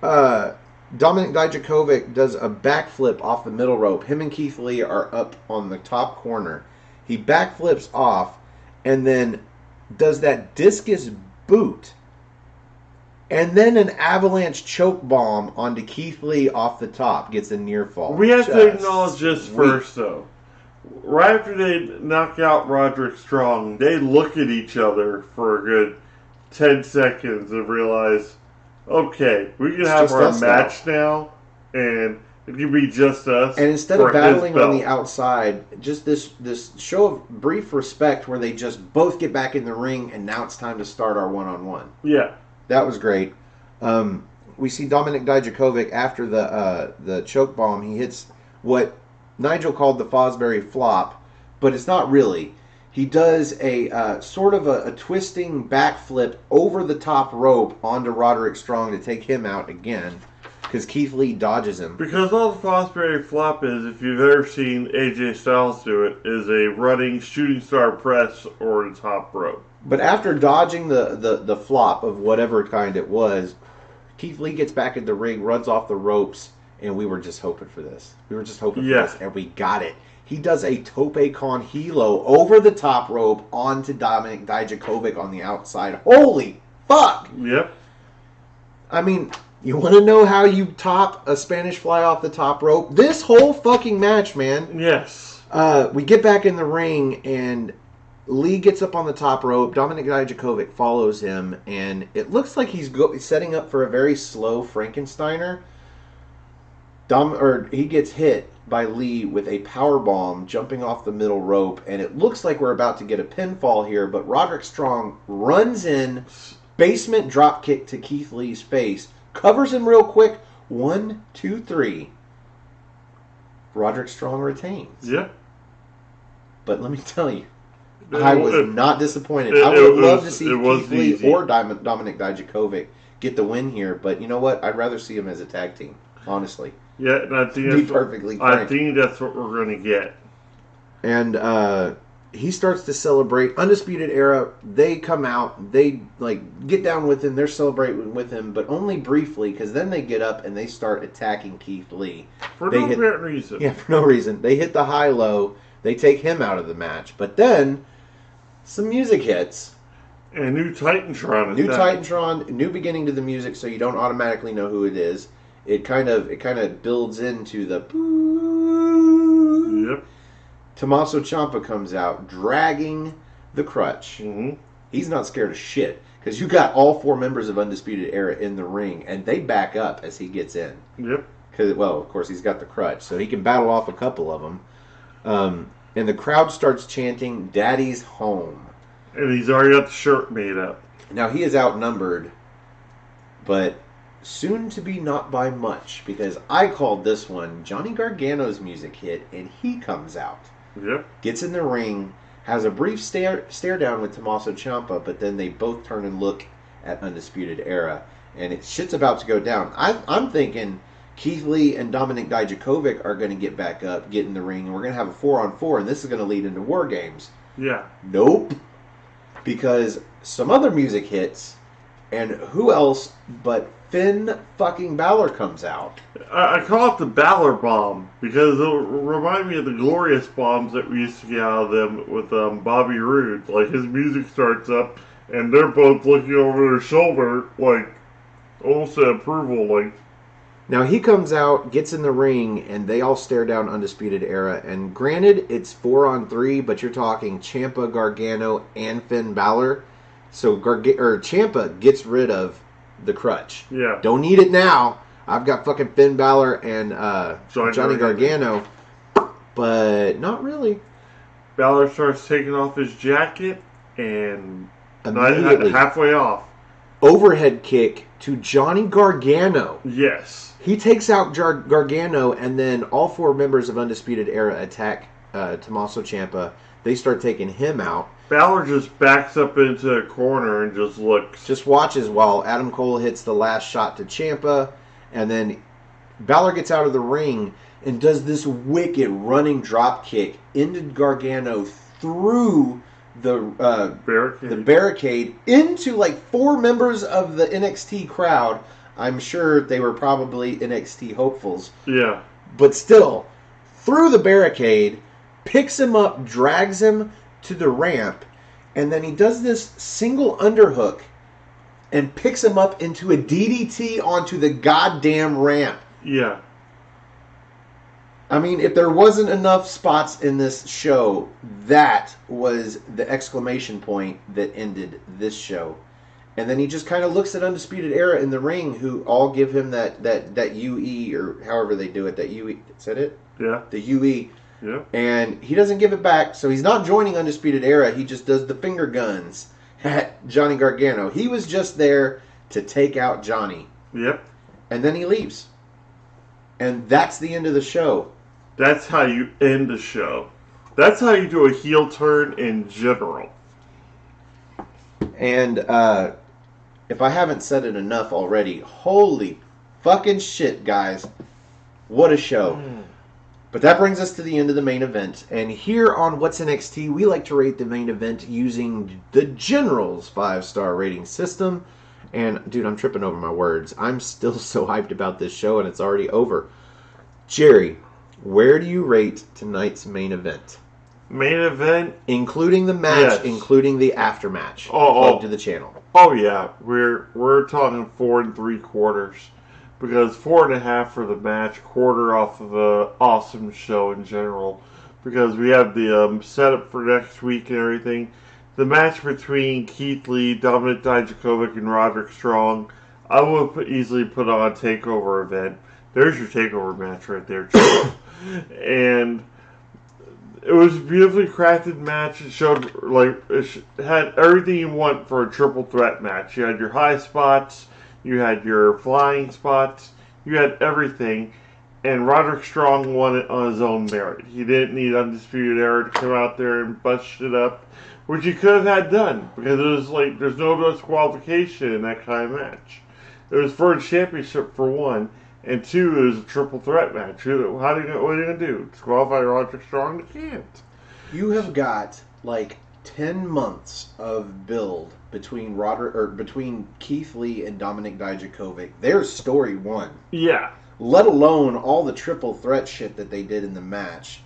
Dominik Dijakovic does a backflip off the middle rope. Him and Keith Lee are up on the top corner. He backflips off and then does that discus boot. And then an avalanche choke bomb onto Keith Lee off the top. Gets a near fall.
We have to acknowledge this first, though. Right after they knock out Roderick Strong, they look at each other for a good 10 seconds and realize, okay, we can have our match now, and it can be just us.
And instead of battling on the outside, just this show of brief respect where they just both get back in the ring, and now it's time to start our one-on-one.
Yeah.
That was great. We see Dominik Dijakovic after the choke bomb. He hits what Nigel called the Fosbury flop, but it's not really. He does a sort of a twisting backflip over the top rope onto Roderick Strong to take him out again, because Keith Lee dodges him.
Because all the Fosbury flop is, if you've ever seen AJ Styles do it, is a running shooting star press or the top rope.
But after dodging the flop of whatever kind it was, Keith Lee gets back in the ring, runs off the ropes, and we were just hoping for this. We were just hoping for this, and we got it. He does a tope con hilo over the top rope onto Dominik Dijakovic on the outside. Holy fuck!
Yep.
I mean, you want to know how you top a Spanish fly off the top rope? This whole fucking match, man.
Yes.
We get back in the ring, and Lee gets up on the top rope. Dominik Dijakovic follows him, and it looks like he's setting up for a very slow Frankensteiner. He gets hit by Lee with a power bomb jumping off the middle rope, and it looks like we're about to get a pinfall here, but Roderick Strong runs in, basement drop kick to Keith Lee's face, covers him real quick. 1, 2, 3. Roderick Strong retains.
Yeah.
But let me tell you, I was not disappointed. I would love to see Keith Lee or Dominik Dijakovic get the win here, but you know what? I'd rather see them as a tag team, honestly.
Yeah, and I think that's what we're going to get.
And he starts to celebrate. Undisputed Era, they come out, they get down with him, they're celebrating with him, but only briefly, because then they get up and they start attacking Keith Lee.
For no apparent reason.
Yeah, for no reason. They hit the high-low, they take him out of the match, but then some music hits.
And new Titantron.
New Titantron, new beginning to the music, so you don't automatically know who it is. It kind of builds into the boo.
Yep.
Tommaso Ciampa comes out dragging the crutch.
Mm-hmm.
He's not scared of shit because you got all 4 members of Undisputed Era in the ring, and they back up as he gets in.
Yep.
Because of course he's got the crutch, so he can battle off a couple of them. And the crowd starts chanting, "Daddy's home."
And he's already got the shirt made up.
Now he is outnumbered, but soon to be not by much, because I called this one. Johnny Gargano's music hit, and he comes out.
Yep.
Gets in the ring, has a brief stare down with Tommaso Ciampa, but then they both turn and look at Undisputed Era, and shit's about to go down. I'm thinking Keith Lee and Dominik Dijakovic are going to get back up, get in the ring, and we're going to have a 4-on-4, and this is going to lead into War Games.
Yeah.
Nope. Because some other music hits, and who else but Finn fucking Balor comes out.
I call it the Balor bomb because it'll remind me of the glorious bombs that we used to get out of them with Bobby Roode. Like, his music starts up, and they're both looking over their shoulder, like, almost in approval, like.
Now, he comes out, gets in the ring, and they all stare down Undisputed Era. And granted, it's 4-on-3, but you're talking Ciampa, Gargano, and Finn Balor. So Ciampa gets rid of the crutch.
Yeah.
Don't need it now. I've got fucking Finn Balor and Johnny Gargano. But not really.
Balor starts taking off his jacket, and halfway off.
Overhead kick to Johnny Gargano.
Yes.
He takes out Gargano, and then all 4 members of Undisputed Era attack Tommaso Ciampa. They start taking him out.
Balor just backs up into a corner and just looks.
Just watches while Adam Cole hits the last shot to Ciampa, and then Balor gets out of the ring and does this wicked running drop kick into Gargano through the barricade into like 4 members of the NXT crowd. I'm sure they were probably NXT hopefuls.
Yeah.
But still, through the barricade, picks him up, drags him to the ramp, and then he does this single underhook and picks him up into a DDT onto the goddamn ramp.
Yeah.
I mean, if there wasn't enough spots in this show, that was the exclamation point that ended this show. And then he just kind of looks at Undisputed Era in the ring, who all give him that UE, or however they do it, that UE. Is that it?
Yeah.
The UE.
Yeah.
And he doesn't give it back, so he's not joining Undisputed Era. He just does the finger guns at Johnny Gargano. He was just there to take out Johnny.
Yep.
And then he leaves. And that's the end of the show.
That's how you end a show. That's how you do a heel turn in general.
And if I haven't said it enough already, holy fucking shit, guys. What a show. But that brings us to the end of the main event. And here on What's NXT, we like to rate the main event using the General's 5-star rating system. And, dude, I'm tripping over my words. I'm still so hyped about this show, and it's already over. Jerry, where do you rate tonight's main event?
Main event?
Including the match, including the aftermatch. Plug to the channel.
Oh, yeah. We're talking 4 3/4. Because 4.5 for the match, quarter off of the awesome show in general. Because we have the setup for next week and everything. The match between Keith Lee, Dominik Dijakovic, and Roderick Strong, I would easily put on a TakeOver event. There's your TakeOver match right there. And it was a beautifully crafted match. It showed, it had everything you want for a triple threat match. You had your high spots. You had your flying spots. You had everything. And Roderick Strong won it on his own merit. He didn't need Undisputed Era to come out there and bust it up, which he could have had done. Because it was there's no disqualification in that kind of match. It was for a championship for one. And 2, it was a triple threat match. What are you going to do? Disqualify Roderick Strong? You can't.
You have got 10 months of build between Keith Lee and Dominik Dijakovic. There's story 1.
Yeah.
Let alone all the triple threat shit that they did in the match.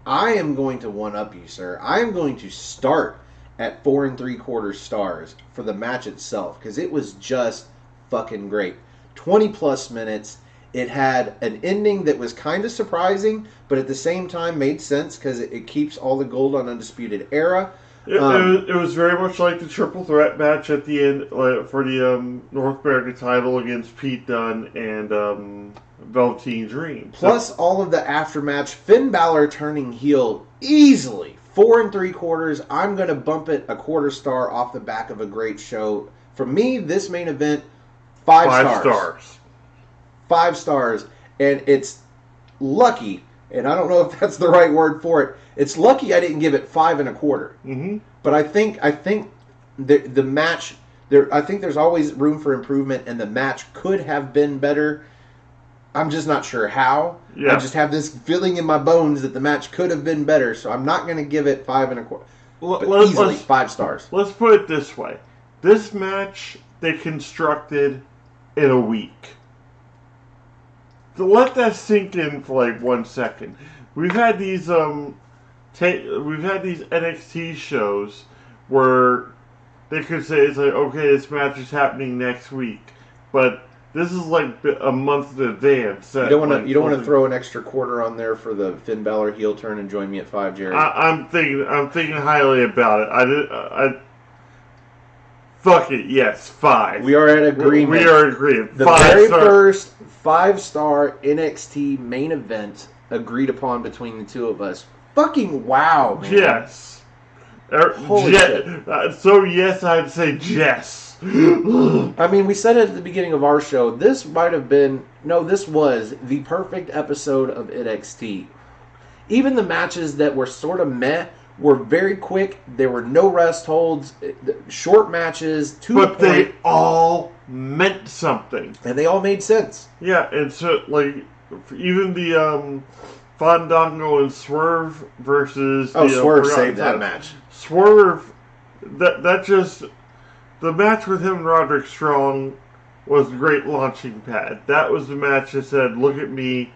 I am going to one-up you, sir. I am going to start at 4 3/4 stars for the match itself, because it was just fucking great. 20 plus minutes. It had an ending that was kind of surprising, but at the same time made sense because it keeps all the gold on Undisputed Era.
It was very much like the triple threat match at the end for the North American title against Pete Dunne and Velveteen Dream.
Plus all of the aftermatch. Finn Balor turning heel easily. 4 3/4. I'm going to bump it a quarter star off the back of a great show. For me, this main event, 5 stars. 5 stars. And it's lucky, and I don't know if that's the right word for it. It's lucky I didn't give it 5 1/4.
Mm-hmm.
But I think the match I think there's always room for improvement, and the match could have been better. I'm just not sure how.
Yeah.
I just have this feeling in my bones that the match could have been better, so I'm not going to give it 5 1/4. But easily 5 stars.
Let's put it this way: this match they constructed in a week. To let that sink in for 1 second. We've had these NXT shows where they could say it's okay, this match is happening next week, but this is a month in advance.
You don't want to throw an extra quarter on there for the Finn Balor heel turn and join me at 5, Jerry.
I'm thinking highly about it. Fuck it, yes, 5.
We are at agreement.
We are agreed.
The very first 5-star NXT main event agreed upon between the two of us. Fucking wow, man.
Yes.
Holy shit.
So yes, I'd say yes.
I mean, we said it at the beginning of our show. This was the perfect episode of NXT. Even the matches that were sort of meh were very quick. There were no rest holds, short matches, to the point.
But they all meant something.
And they all made sense.
Yeah, and so, like, even the Fandango and Swerve versus...
Swerve saved that match.
Swerve, that just... The match with him and Roderick Strong was a great launching pad. That was the match that said, look at me,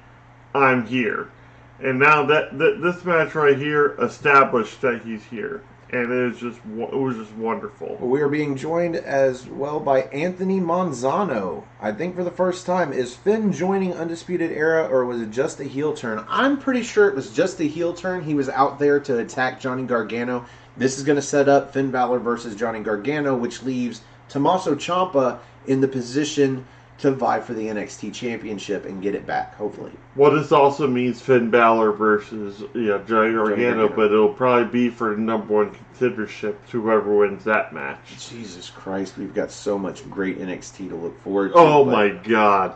I'm here. And now this match right here established that he's here. And it was just wonderful.
We are being joined as well by Anthony Monzano. I think for the first time. Is Finn joining Undisputed Era, or was it just a heel turn? I'm pretty sure it was just a heel turn. He was out there to attack Johnny Gargano. This is going to set up Finn Balor versus Johnny Gargano, which leaves Tommaso Ciampa in the position to vie for the NXT Championship and get it back, hopefully.
Well, this also means Finn Balor versus Johnny Gargano, but it'll probably be for the number one contendership to whoever wins that match.
Jesus Christ, we've got so much great NXT to look forward to.
Oh my God.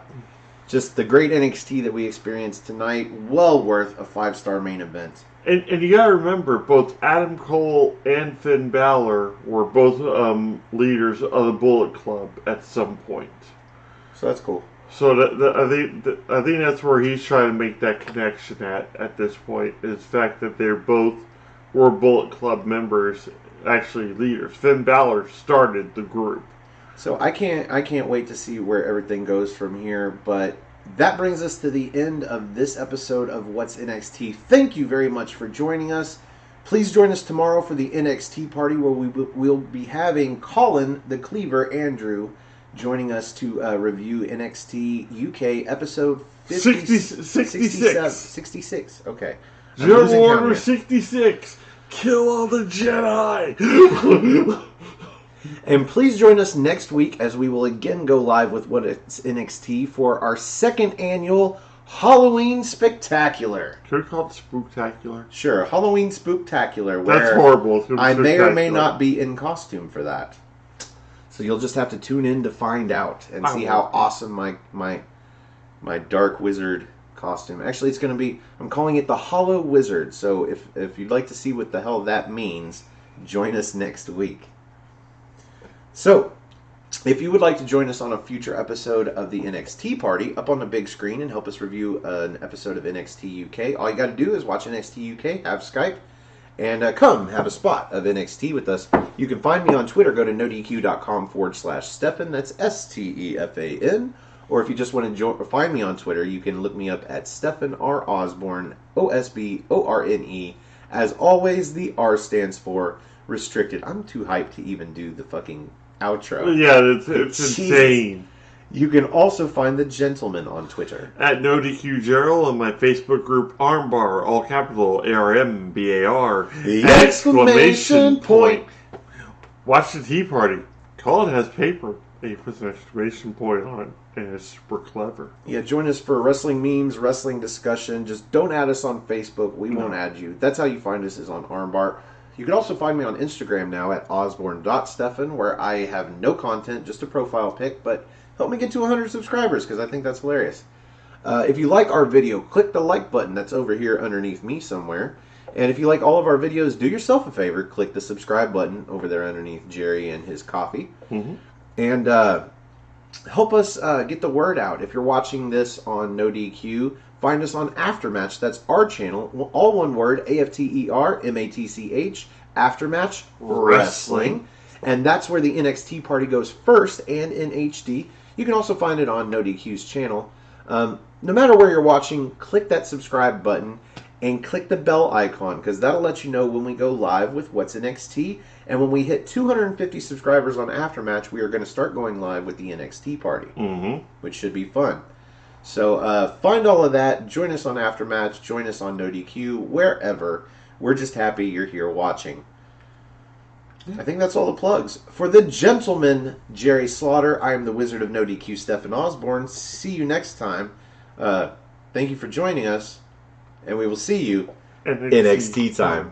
Just the great NXT that we experienced tonight, well worth a 5-star main event.
And you gotta remember, both Adam Cole and Finn Balor were both leaders of the Bullet Club at some point.
So that's cool.
So I think that's where he's trying to make that connection at this point, is the fact that they're both were Bullet Club members, actually leaders. Finn Balor started the group.
So I can't wait to see where everything goes from here, but that brings us to the end of this episode of What's NXT. Thank you very much for joining us. Please join us tomorrow for the NXT party, where we'll be having Colin the Cleaver Andrew joining us to review NXT UK episode
66.
66. Okay.
General Order 66. Kill all the Jedi.
And please join us next week as we will again go live with What's NXT for our second annual Halloween Spectacular.
Can we call it Spooktacular?
Sure, Halloween Spooktacular. Where
that's horrible.
I may or may not be in costume for that. So you'll just have to tune in to find out and see how awesome my dark wizard costume. Actually, it's going to be, I'm calling it the Hollow Wizard. So if you'd like to see what the hell that means, join us next week. So, if you would like to join us on a future episode of the NXT party up on the big screen and help us review an episode of NXT UK, all you got to do is watch NXT UK, have Skype, and come have a spot of NXT with us. You can find me on Twitter. Go to nodq.com/Stefan. That's STEFAN. Or if you just want to find me on Twitter, you can look me up at Stefan R. Osborne, OSBORNE. As always, the R stands for restricted. I'm too hyped to even do the fucking outro.
Yeah, it's insane.
You can also find the gentleman on Twitter
at NoDQGerald, and my Facebook group Armbar, all capital ARMBAR.
The exclamation point.
Watch the Tea Party. Colin has paper, and he puts an exclamation point on it, and it's super clever.
Yeah, join us for wrestling memes, wrestling discussion. Just don't add us on Facebook. We won't add you. That's how you find us, is on Armbar. You can also find me on Instagram now at osborne.stefan, where I have no content, just a profile pic, but help me get to 100 subscribers, because I think that's hilarious. If you like our video, click the like button that's over here underneath me somewhere. And if you like all of our videos, do yourself a favor, click the subscribe button over there underneath Jerry and his coffee. Mm-hmm. And help us get the word out. If you're watching this on NoDQ, find us on Aftermatch. That's our channel. All one word, AFTERMATCH, Aftermatch Wrestling. And that's where the NXT party goes first and in HD. You can also find it on NoDQ's channel. No matter where you're watching, click that subscribe button and click the bell icon, because that'll let you know when we go live with What's NXT. And when we hit 250 subscribers on Aftermatch, we are going to start going live with the NXT party, which should be fun. So find all of that. Join us on Aftermatch. Join us on NoDQ, wherever. We're just happy you're here watching. I think that's all the plugs. For the gentleman, Jerry Slaughter, I am the Wizard of NoDQ, Stefan Osborne. See you next time. Thank you for joining us, and we will see you NXT time.